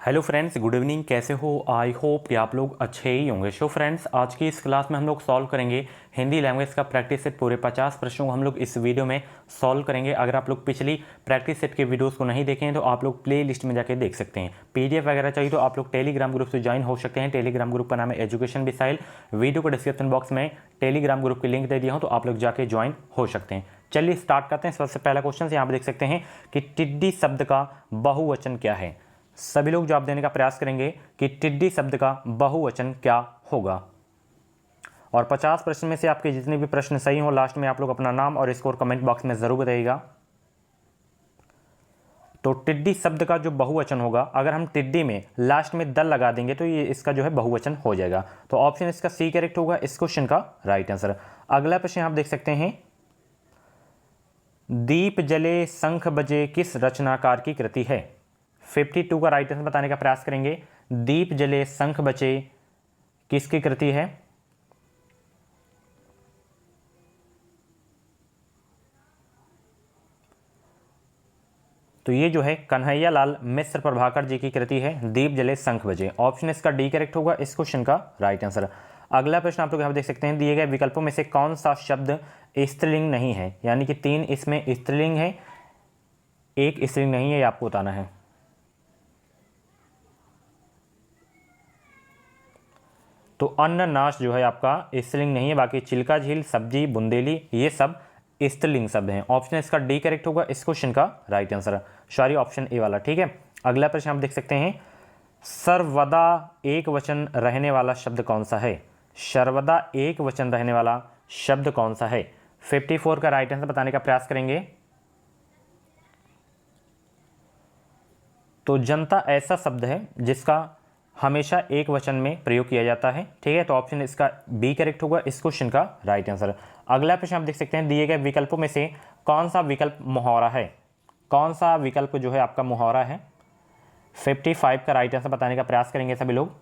Hello friends, good evening. कैसे हो? I hope कि आप लोग अच्छे ही होंगे। सो फ्रेंड्स, आज की इस क्लास में हम लोग सॉल्व करेंगे हिंदी लैंग्वेज का प्रैक्टिस सेट। पूरे 50 प्रश्नों को हम लोग इस वीडियो में सॉल्व करेंगे। अगर आप लोग पिछली प्रैक्टिस सेट के वीडियोस को नहीं देखें तो आप लोग प्ले लिस्ट में जाके देख सकते हैं। पीडीएफ वगैरह चाहिए तो आप लोग टेलीग्राम ग्रुप से ज्वाइन हो सकते हैं। टेलीग्राम ग्रुप का नाम है एजुकेशन मिसाइल। वीडियो को डिस्क्रिप्शन बॉक्स में टेलीग्राम ग्रुप की लिंक दे दिया हूँ, तो आप लोग जाके ज्वाइन हो सकते हैं। चलिए स्टार्ट करते हैं। सबसे पहला क्वेश्चन यहाँ पर देख सकते हैं कि टिड्डी शब्द का बहुवचन क्या है। सभी लोग जवाब देने का प्रयास करेंगे कि टिड्डी शब्द का बहुवचन क्या होगा। और 50 प्रश्न में से आपके जितने भी प्रश्न सही हो, लास्ट में आप लोग अपना नाम और स्कोर कमेंट बॉक्स में जरूर बताइएगा। तो टिड्डी शब्द का जो बहुवचन होगा, अगर हम टिड्डी में लास्ट में दल लगा देंगे तो ये इसका जो है बहुवचन हो जाएगा। तो ऑप्शन इसका सी करेक्ट होगा इस क्वेश्चन का राइट आंसर। अगला प्रश्न आप देख सकते हैं, दीप जले शंख बजे किस रचनाकार की कृति है। 52 का राइट आंसर बताने का प्रयास करेंगे। दीप जले शंख बचे किसकी कृति है? तो ये जो है कन्हैया लाल मिश्र प्रभाकर जी की कृति है, दीप जले शंख बजे। ऑप्शन इसका डी करेक्ट होगा इस क्वेश्चन का राइट आंसर। अगला प्रश्न आप लोग यहाँ देख सकते हैं, दिए गए विकल्पों में से कौन सा शब्द स्त्रीलिंग नहीं है। यानी कि 3 इसमें स्त्रीलिंग है, 1 स्त्रीलिंग नहीं है, ये आपको बताना है। तो अन्ननाश जो है आपका स्त्रीलिंग नहीं है, बाकी चिल्का झील, सब्जी, बुंदेली ये सब स्त्रीलिंग शब्द हैं। ऑप्शन इसका डी करेक्ट होगा इस क्वेश्चन का right answer. Sorry, option A वाला। ठीक है, अगला प्रश्न आप देख सकते हैं, सर्वदा एक वचन रहने वाला शब्द कौन सा है। सर्वदा एक वचन रहने वाला शब्द कौन सा है? 54 का राइट आंसर बताने का प्रयास करेंगे। तो जनता ऐसा शब्द है जिसका हमेशा एक वचन में प्रयोग किया जाता है। ठीक है, तो ऑप्शन इसका बी करेक्ट होगा इस क्वेश्चन का राइट आंसर। अगला प्रश्न आप देख सकते हैं, दिए गए विकल्पों में से कौन सा विकल्प मुहावरा है। कौन सा विकल्प जो है आपका मुहावरा है? 55 का राइट आंसर बताने का प्रयास करेंगे सभी लोग।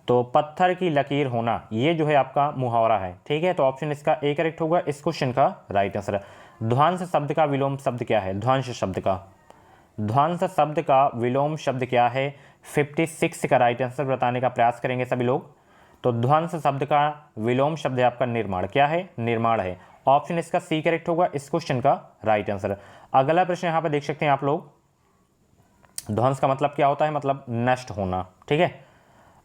तो पत्थर की लकीर होना, ये जो है आपका मुहावरा है। ठीक है, तो ऑप्शन इसका ए करेक्ट होगा इस क्वेश्चन का राइट आंसर। ध्वंस शब्द का विलोम शब्द क्या है? ध्वंस शब्द का विलोम शब्द क्या है? 56 का राइट आंसर बताने का प्रयास करेंगे सभी लोग। तो ध्वंस शब्द का विलोम शब्द है आपका निर्माण। क्या है? निर्माण है। ऑप्शन इसका सी करेक्ट होगा इस क्वेश्चन का राइट आंसर। अगला प्रश्न यहां पर देख सकते हैं आप लोग, ध्वंस का मतलब क्या होता है? मतलब नष्ट होना। ठीक है,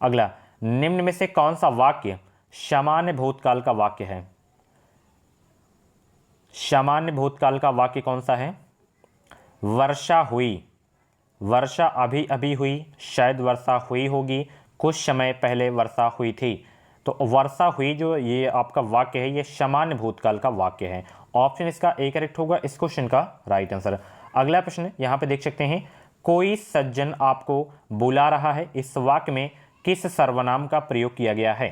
अगला, निम्न में से कौन सा वाक्य सामान्य भूतकाल का वाक्य है? सामान्य भूतकाल का वाक्य कौन सा है? वर्षा हुई, वर्षा अभी अभी हुई, शायद वर्षा हुई होगी, कुछ समय पहले वर्षा हुई थी। तो वर्षा हुई जो ये आपका वाक्य है, ये सामान्य भूतकाल का वाक्य है। ऑप्शन इसका ए करेक्ट होगा इस क्वेश्चन का राइट आंसर। अगला प्रश्न यहाँ पे देख सकते हैं, कोई सज्जन आपको बुला रहा है, इस वाक्य में किस सर्वनाम का प्रयोग किया गया है?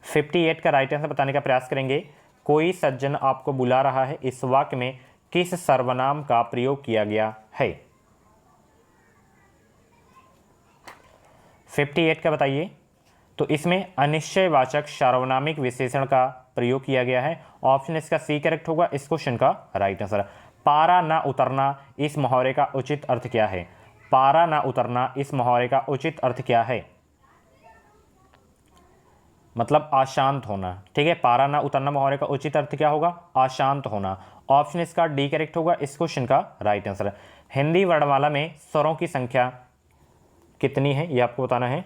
58 का राइट आंसर बताने का प्रयास करेंगे। कोई सज्जन आपको बुला रहा है, इस वाक्य में किस सर्वनाम का प्रयोग किया गया है? 58 का बताइए। तो इसमें अनिश्चयवाचक सार्वनामिक विशेषण का प्रयोग किया गया है। ऑप्शन इसका सी करेक्ट होगा इस क्वेश्चन का राइट आंसर। पारा ना उतरना, इस मुहावरे का उचित अर्थ क्या है? पारा ना उतरना, इस मुहावरे का उचित अर्थ क्या है? मतलब अशांत होना। ठीक है, पारा ना उतरना मुहावरे का उचित अर्थ क्या होगा? अशांत होना। ऑप्शन इसका डी करेक्ट होगा इस क्वेश्चन का राइट आंसर। हिंदी वर्णमाला में स्वरों की संख्या कितनी है, ये आपको बताना है।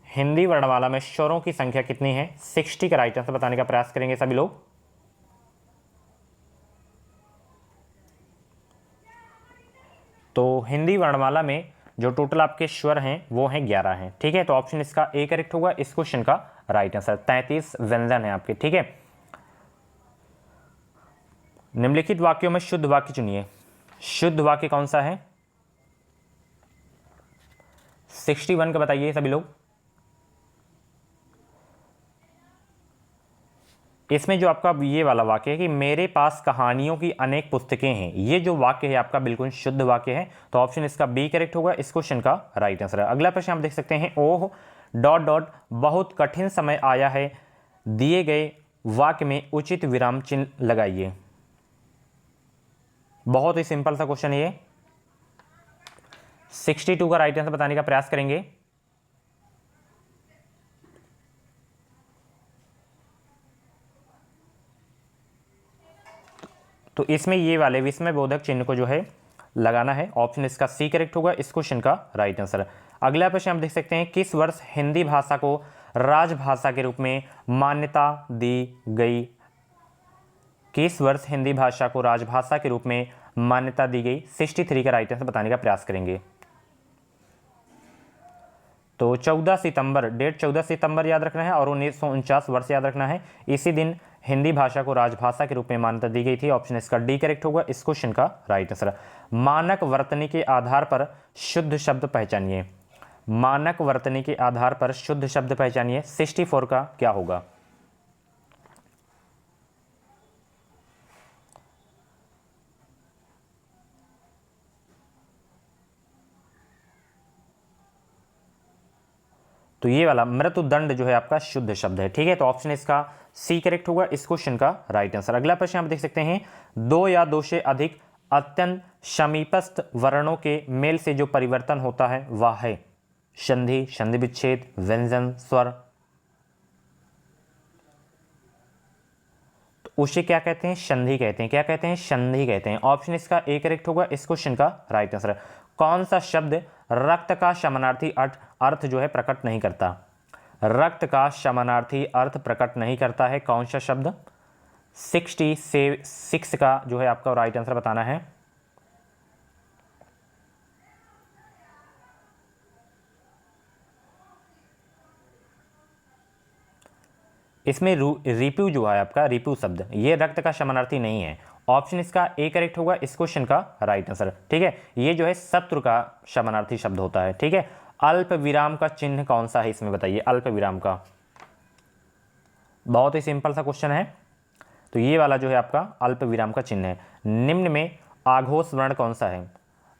हिंदी वर्णमाला में स्वरों की संख्या कितनी है? 60 का राइट आंसर बताने का प्रयास करेंगे सभी लोग। तो हिंदी वर्णमाला में जो टोटल आपके स्वर हैं वो हैं 11 हैं। ठीक है, तो ऑप्शन इसका ए करेक्ट होगा इस क्वेश्चन का राइट आंसर। 33 व्यंजन है आपके। ठीक है, निम्नलिखित वाक्यों में शुद्ध वाक्य चुनिए। शुद्ध वाक्य कौन सा है? 61 का बताइए सभी लोग। इसमें जो आपका ये वाला वाक्य है कि मेरे पास कहानियों की अनेक पुस्तकें हैं, ये जो वाक्य है आपका बिल्कुल शुद्ध वाक्य है। तो ऑप्शन इसका बी करेक्ट होगा इस क्वेश्चन का राइट आंसर है। अगला प्रश्न आप देख सकते हैं, ओह डॉट डॉट बहुत कठिन समय आया है, दिए गए वाक्य में उचित विराम चिन्ह लगाइए। बहुत ही सिंपल सा क्वेश्चन ये। 62 का राइट आंसर बताने का प्रयास करेंगे। तो इसमें ये वाले विस्मय बोधक चिन्ह को जो है लगाना है। ऑप्शन इसका सी करेक्ट होगा इस क्वेश्चन का राइट आंसर। अगला प्रश्न हम देख सकते हैं, किस वर्ष हिंदी भाषा को राजभाषा के रूप में मान्यता दी गई? किस वर्ष हिंदी भाषा को राजभाषा के रूप में मान्यता दी गई? 63 का राइट आंसर बताने का प्रयास करेंगे। तो 14 सितंबर, डेट 14 सितंबर याद रखना है और 1949 वर्ष याद रखना है। इसी दिन हिंदी भाषा को राजभाषा के रूप में मान्यता दी गई थी। ऑप्शन इसका डी करेक्ट होगा इस क्वेश्चन का राइट आंसर। मानक वर्तनी के आधार पर शुद्ध शब्द पहचानिए। मानक वर्तनी के आधार पर शुद्ध शब्द पहचानिए। 64 का क्या होगा? तो ये वाला मृत्युदंड जो है आपका शुद्ध शब्द है। ठीक है, तो ऑप्शन इसका सी करेक्ट होगा इस क्वेश्चन का राइट आंसर। अगला प्रश्न आप देख सकते हैं, दो या दो से अधिक अत्यंत समीपस्थ वर्णों के मेल से जो परिवर्तन होता है वह है संधि, संधि विच्छेद, व्यंजन, स्वर। तो उसे क्या कहते हैं? संधि कहते हैं। क्या कहते हैं? संधि कहते हैं। ऑप्शन इसका ए करेक्ट होगा इस क्वेश्चन का राइट आंसर। कौन सा शब्द रक्त का समानार्थी अर्थ जो है प्रकट नहीं करता? रक्त का समानार्थी अर्थ प्रकट नहीं करता है कौन सा शब्द? 66 का जो है आपका राइट आंसर बताना है। इसमें रिपु जो है आपका, रिपु शब्द, ये रक्त का समानार्थी नहीं है। ऑप्शन इसका ए करेक्ट होगा इस क्वेश्चन का राइट आंसर। ठीक है, ये जो है शत्रु का समानार्थी शब्द होता है। ठीक है, अल्प विराम का चिन्ह कौन सा है इसमें बताइए? अल्प विराम का, बहुत ही सिंपल सा क्वेश्चन है। तो ये वाला जो है आपका अल्प विराम का चिन्ह है। निम्न में आघोष वर्ण कौन सा है?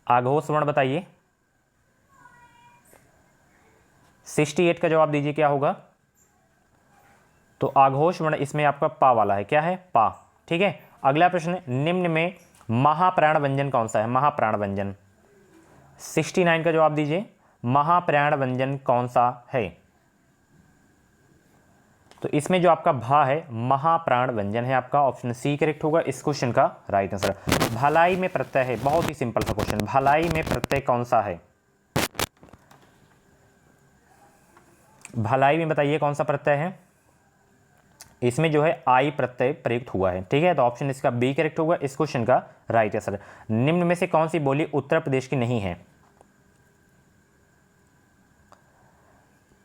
आघोष वर्ण बताइए। 68 का जवाब दीजिए क्या होगा? तो आघोष वर्ण इसमें आपका पा वाला है। क्या है? पा। ठीक है, अगला प्रश्न, निम्न में महाप्राण व्यंजन कौन सा है? महाप्राण व्यंजन, 69 का जवाब दीजिए। महाप्राण व्यंजन कौन सा है? तो इसमें जो आपका भा है महाप्राण व्यंजन है आपका। ऑप्शन सी करेक्ट होगा इस क्वेश्चन का राइट आंसर। भलाई में प्रत्यय है, बहुत ही सिंपल सा क्वेश्चन, भलाई में प्रत्यय कौन सा है? भलाई में बताइए कौन सा प्रत्यय है? इसमें जो है आई प्रत्यय प्रयुक्त हुआ है। ठीक है, तो ऑप्शन इसका बी करेक्ट होगा इस क्वेश्चन का राइट आंसर। निम्न में से कौन सी बोली उत्तर प्रदेश की नहीं है?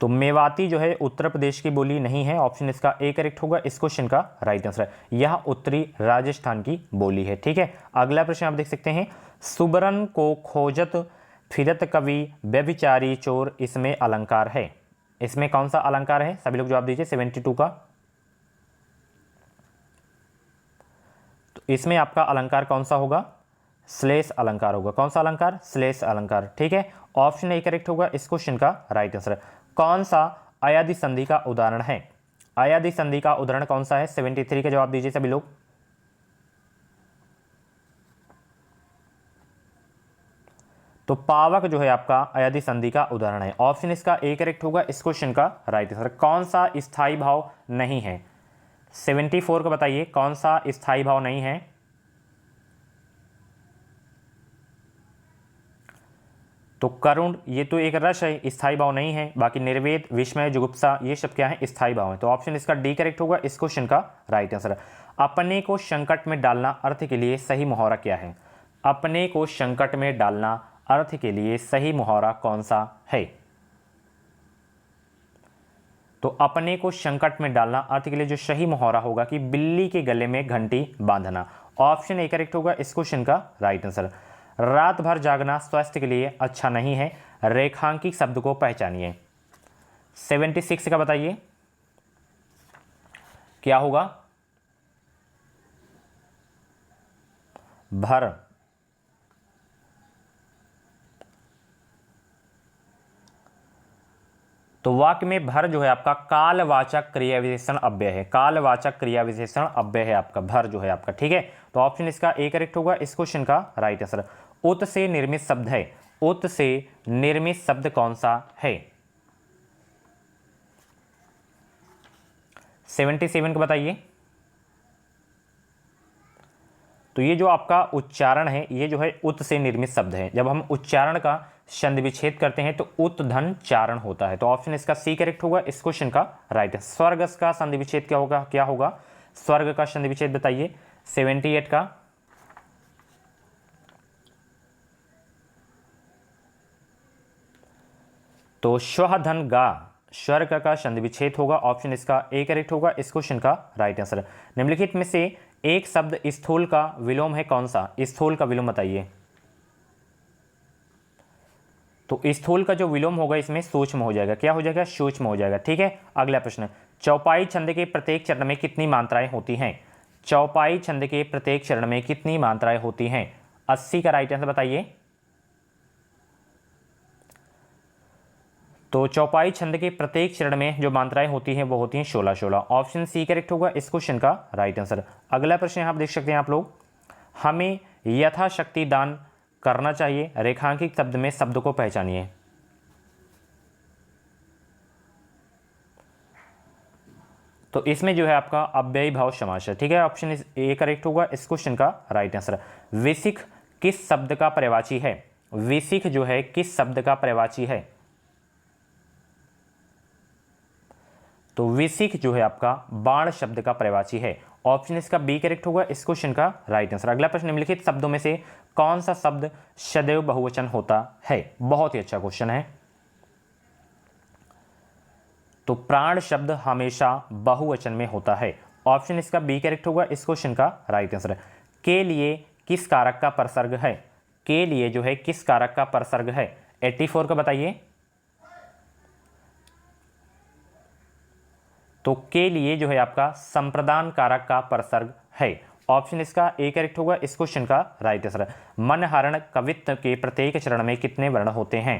तो मेवाती जो है उत्तर प्रदेश की बोली नहीं है। ऑप्शन इसका ए करेक्ट होगा इस क्वेश्चन का राइट आंसर। यह उत्तरी राजस्थान की बोली है। ठीक है, अगला प्रश्न आप देख सकते हैं, सुबरन को खोजत फिरत कवि व्यभिचारी चोर, इसमें अलंकार है। इसमें कौन सा अलंकार है? सभी लोग जवाब दीजिए 72 का। तो इसमें आपका अलंकार कौन सा होगा? श्लेष अलंकार होगा। कौन सा अलंकार? श्लेष अलंकार। ठीक है, ऑप्शन ए करेक्ट होगा इस क्वेश्चन का राइट आंसर। कौन सा अयादि संधि का उदाहरण है? अयादि संधि का उदाहरण कौन सा है? 73 का जवाब दीजिए सभी लोग। तो पावक जो है आपका अयादि संधि का उदाहरण है। ऑप्शन इसका ए करेक्ट होगा इस क्वेश्चन का राइट आंसर। कौन सा स्थायी भाव नहीं है? 74 का बताइए कौन सा स्थायी भाव नहीं है? तो करुण, ये तो एक रस है, स्थायी भाव नहीं है। बाकी निर्वेद, विस्मय, जुगुप्सा, ये सब क्या है? स्थायी भाव है। तो ऑप्शन इसका डी करेक्ट होगा इस क्वेश्चन का राइट आंसर। अपने को संकट में डालना अर्थ के लिए सही मुहावरा क्या है? अपने को संकट में डालना अर्थ के लिए सही मुहावरा कौन सा है? तो अपने को संकट में डालना अर्थ के लिए जो सही मुहावरा होगा कि बिल्ली के गले में घंटी बांधना। ऑप्शन ए करेक्ट होगा इस क्वेश्चन का राइट आंसर। रात भर जागना स्वास्थ्य के लिए अच्छा नहीं है, रेखांकित शब्द को पहचानिए। 76 का बताइए क्या होगा? भर। तो वाक्य में भर जो है आपका कालवाचक क्रिया विशेषण अव्यय है, कालवाचक क्रिया विशेषण अव्यय है आपका, भर जो है आपका, ठीक है। तो ऑप्शन इसका ए करेक्ट होगा इस क्वेश्चन का राइट आंसर। उत से निर्मित शब्द है, उत से निर्मित शब्द कौन सा है? 77 को बताइए। तो ये जो आपका उच्चारण है, ये जो है उत से निर्मित शब्द है। जब हम उच्चारण का संधि विच्छेद करते हैं तो उत धन चारण होता है। तो ऑप्शन इसका सी करेक्ट होगा इस क्वेश्चन का राइट है। स्वर्ग का संधि विच्छेद क्या होगा, क्या होगा स्वर्ग का संधि विच्छेद बताइए 78 का। तो श्वः धन गा, स्वर्ग का संधि विच्छेद होगा, ऑप्शन इसका ए करेक्ट होगा इस क्वेश्चन का राइट आंसर। निम्नलिखित में से एक शब्द स्थूल का विलोम है कौन सा? स्थूल का विलोम बताइए। तो स्थूल का जो विलोम होगा इसमें सूक्ष्म हो जाएगा, क्या हो जाएगा? सूक्ष्म हो जाएगा, ठीक है। अगला प्रश्न, चौपाई छंद के प्रत्येक चरण में कितनी मात्राएं होती हैं? चौपाई छंद के प्रत्येक चरण में कितनी मात्राएं होती हैं? 80 का राइट आंसर बताइए। तो चौपाई छंद के प्रत्येक चरण में जो मात्राएं होती हैं वो होती हैं 16-16, ऑप्शन सी करेक्ट होगा इस क्वेश्चन का राइट आंसर। अगला प्रश्न यहां आप देख सकते हैं आप लोग, हमें यथाशक्ति दान करना चाहिए, रेखांकित शब्द में शब्द को पहचानिए। तो इसमें जो है आपका अव्ययी भाव समास है, ठीक है। ऑप्शन ए करेक्ट होगा इस क्वेश्चन का राइट आंसर। विसिख किस शब्द का पर्यायवाची है? विसिख जो है किस शब्द का पर्यायवाची है? तो विसिख जो है आपका बाण शब्द का पर्यायवाची है, ऑप्शन इसका बी करेक्ट होगा इस क्वेश्चन का राइट आंसर। अगला प्रश्न, निम्नलिखित शब्दों में से कौन सा शब्द सदैव बहुवचन होता है? बहुत ही अच्छा क्वेश्चन है। तो प्राण शब्द हमेशा बहुवचन में होता है, ऑप्शन इसका बी करेक्ट होगा इस क्वेश्चन का राइट आंसर। के लिए किस कारक का परसर्ग है? के लिए जो है किस कारक का परसर्ग है? 84 का बताइए। तो के लिए जो है आपका संप्रदान कारक का परसर्ग है, ऑप्शन इसका ए करेक्ट होगा इस क्वेश्चन का राइट आंसर। मनहरण कवित्व के प्रत्येक चरण में कितने वर्ण होते हैं?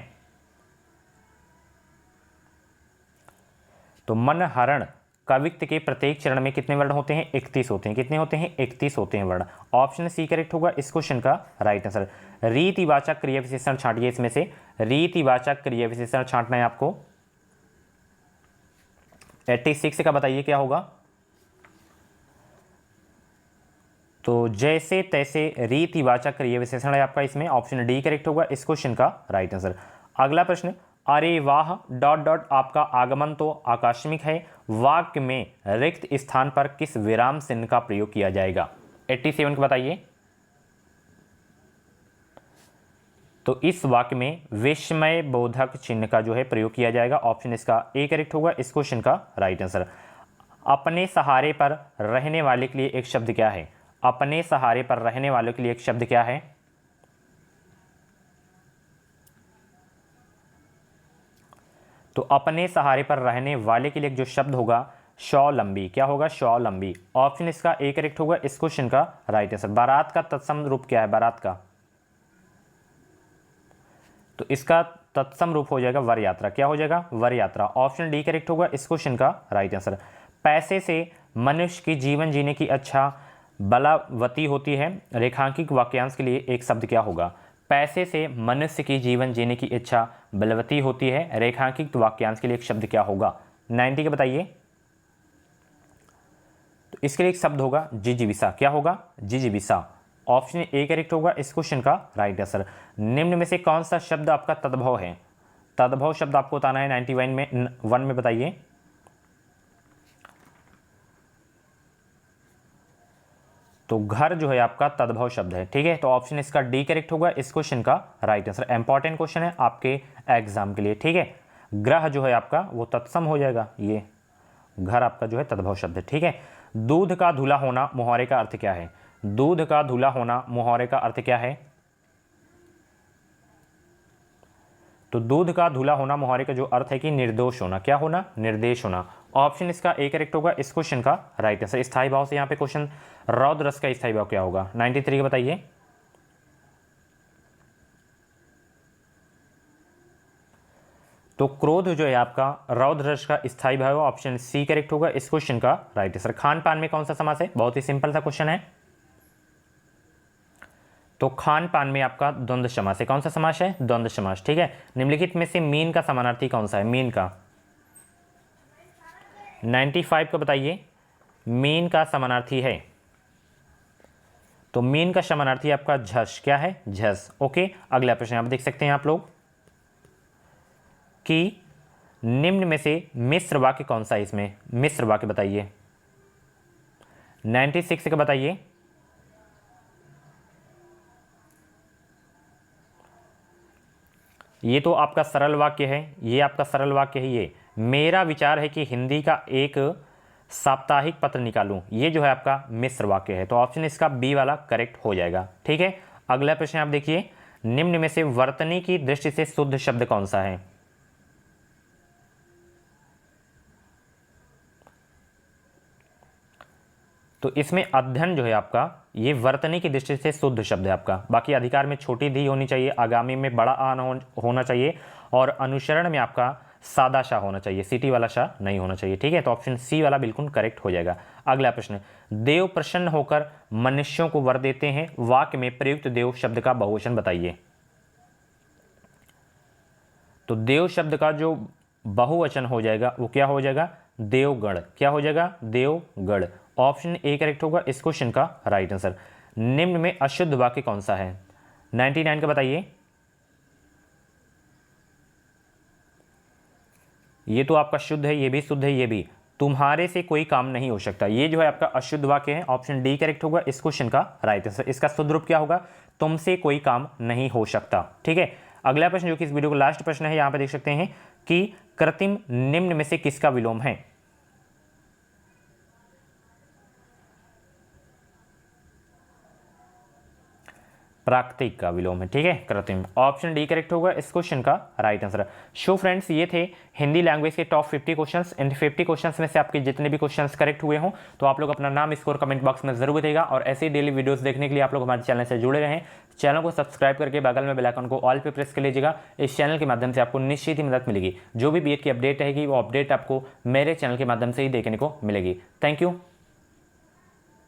तो मनहरण कवित्व के प्रत्येक चरण में कितने वर्ण होते हैं? 31 होते हैं। कितने होते हैं? 31 होते हैं वर्ण, ऑप्शन सी करेक्ट होगा इस क्वेश्चन का राइट आंसर। रीतिवाचक क्रिया विशेषण छांटिए, इसमें से रीतिवाचक क्रिया विशेषण छांटना है आपको। 86 का बताइए क्या होगा? तो जैसे तैसे रीतिवाचक क्रिया विशेषण है आपका, इसमें ऑप्शन डी करेक्ट होगा इस क्वेश्चन का राइट आंसर। अगला प्रश्न, अरे वाह डॉट डॉट आपका आगमन तो आकस्मिक है, वाक्य में रिक्त स्थान पर किस विराम चिन्ह का प्रयोग किया जाएगा? 87 को बताइए। तो इस वाक्य में विस्मय बोधक चिन्ह का जो है प्रयोग किया जाएगा, ऑप्शन इसका ए करेक्ट होगा इस क्वेश्चन का राइट आंसर। अपने सहारे पर रहने वाले के लिए एक शब्द क्या है? अपने सहारे पर रहने वालों के लिए एक शब्द क्या है? तो अपने सहारे पर रहने वाले के लिए जो शब्द होगा स्वावलंबी, क्या होगा? स्वावलंबी, ऑप्शन इसका ए करेक्ट होगा इस क्वेश्चन का राइट आंसर। बारात का तत्सम रूप क्या है? बारात का, तो इसका तत्सम रूप हो जाएगा वर यात्रा, क्या हो जाएगा? वर यात्रा, ऑप्शन डी करेक्ट होगा इस क्वेश्चन का राइट आंसर। पैसे से मनुष्य की जीवन जीने की इच्छा बलवती होती है, रेखांकित वाक्यांश के लिए एक शब्द क्या होगा? पैसे से मनुष्य की जीवन जीने की इच्छा बलवती होती है, रेखांकित वाक्यांश के लिए एक शब्द क्या होगा? 90 के बताइए। तो इसके लिए एक शब्द होगा जिजीविषा, क्या होगा? जिजीविषा, ऑप्शन ए करेक्ट होगा इस क्वेश्चन का राइट आंसर। निम्न में से कौन सा शब्द आपका तद्भव है? तद्भव शब्द आपको बताना है 91 में बताइए। तो घर जो है आपका तद्भव शब्द है, ठीक है। तो ऑप्शन इसका डी करेक्ट होगा इस क्वेश्चन का राइट आंसर। इंपॉर्टेंट क्वेश्चन है आपके एग्जाम के लिए, ठीक है। ग्रह जो है आपका वो तत्सम हो जाएगा, ये घर आपका जो है तद्भव शब्द है, ठीक है। दूध का धुला होना मुहावरे का अर्थ क्या है? दूध का धुला होना मुहावरे का अर्थ क्या है? तो दूध का धुला होना मुहावरे का जो अर्थ है कि निर्दोष होना, क्या होना? निर्देश होना, ऑप्शन इसका ए करेक्ट होगा इस क्वेश्चन का राइट आंसर। स्थायी भाव से यहाँ पे क्वेश्चन, रौद्र रस का स्थायी भाव क्या होगा? 93 का बताइए। तो क्रोध जो है आपका रौद्र रस का स्थायी भाव, ऑप्शन सी करेक्ट होगा इस क्वेश्चन का राइट आंसर। खान पान में कौन सा समास है? बहुत ही सिंपल सा क्वेश्चन है। तो खान पान में आपका द्वंद्व समास है। कौन सा समास है? द्वंद्व समास। ठीक है, निम्नलिखित में से मीन का समानार्थी कौन सा है? मीन का 95 का बताइए, मीन का समानार्थी है। तो मीन का समानार्थी आपका झस। क्या है? झस। ओके, अगला प्रश्न आप देख सकते हैं आप लोग कि निम्न में से मिश्र वाक्य कौन सा है? इसमें मिश्र वाक्य बताइए। 96 का बताइए। ये तो आपका सरल वाक्य है, ये आपका सरल वाक्य है। ये मेरा विचार है कि हिंदी का एक साप्ताहिक पत्र निकालूं, ये जो है आपका मिश्र वाक्य है। तो ऑप्शन इसका बी वाला करेक्ट हो जाएगा। ठीक है, अगला प्रश्न आप देखिए, निम्न में से वर्तनी की दृष्टि से शुद्ध शब्द कौन सा है? तो इसमें अध्ययन जो है आपका, ये वर्तनी की दृष्टि से शुद्ध शब्द है आपका। बाकी अधिकार में छोटी धी होनी चाहिए, आगामी में बड़ा आ होना चाहिए, और अनुसरण में आपका सादा शाह होना चाहिए, सिटी वाला शाह नहीं होना चाहिए। ठीक है, तो ऑप्शन सी वाला बिल्कुल करेक्ट हो जाएगा। अगला प्रश्न, देव प्रसन्न होकर मनुष्यों को वर देते हैं, वाक्य में प्रयुक्त देव शब्द का बहुवचन बताइए। तो देव शब्द का जो बहुवचन हो जाएगा वो क्या हो जाएगा? देवगण। क्या हो जाएगा? देवगण। ऑप्शन ए करेक्ट होगा इस क्वेश्चन का राइट आंसर। निम्न में अशुद्ध वाक्य कौन सा है? 99 का बताइए। ये तो आपका शुद्ध है, ये भी शुद्ध है, ये भी। तुम्हारे से कोई काम नहीं हो सकता, ये जो है आपका अशुद्ध वाक्य है। ऑप्शन डी करेक्ट होगा इस क्वेश्चन का राइट आंसर। इसका शुद्ध रूप क्या होगा? तुमसे कोई काम नहीं हो सकता। ठीक है, अगला प्रश्न जो कि इस वीडियो का लास्ट प्रश्न है, यहां पर देख सकते हैं कि कृत्रिम निम्न में से किसका विलोम है? प्राकृतिक का विलोम है। ठीक है, कृत्रिम। ऑप्शन डी करेक्ट होगा इस क्वेश्चन का राइट आंसर। सो फ्रेंड्स, ये थे हिंदी लैंग्वेज के टॉप 50 क्वेश्चंस। इन 50 क्वेश्चंस में से आपके जितने भी क्वेश्चंस करेक्ट हुए हों तो आप लोग अपना नाम स्कोर कमेंट बॉक्स में जरूर बताइएगा। और ऐसे ही डेली वीडियोस देखने के लिए आप लोग हमारे चैनल से जुड़े रहें। चैनल को सब्सक्राइब करके बगल में बेल आइकन को ऑल पे प्रेस कर लीजिएगा। इस चैनल के माध्यम से आपको निश्चित ही मदद मिलेगी। जो भी बीएड की अपडेट रहेगी वो अपडेट आपको मेरे चैनल के माध्यम से ही देखने को मिलेगी। Thank you.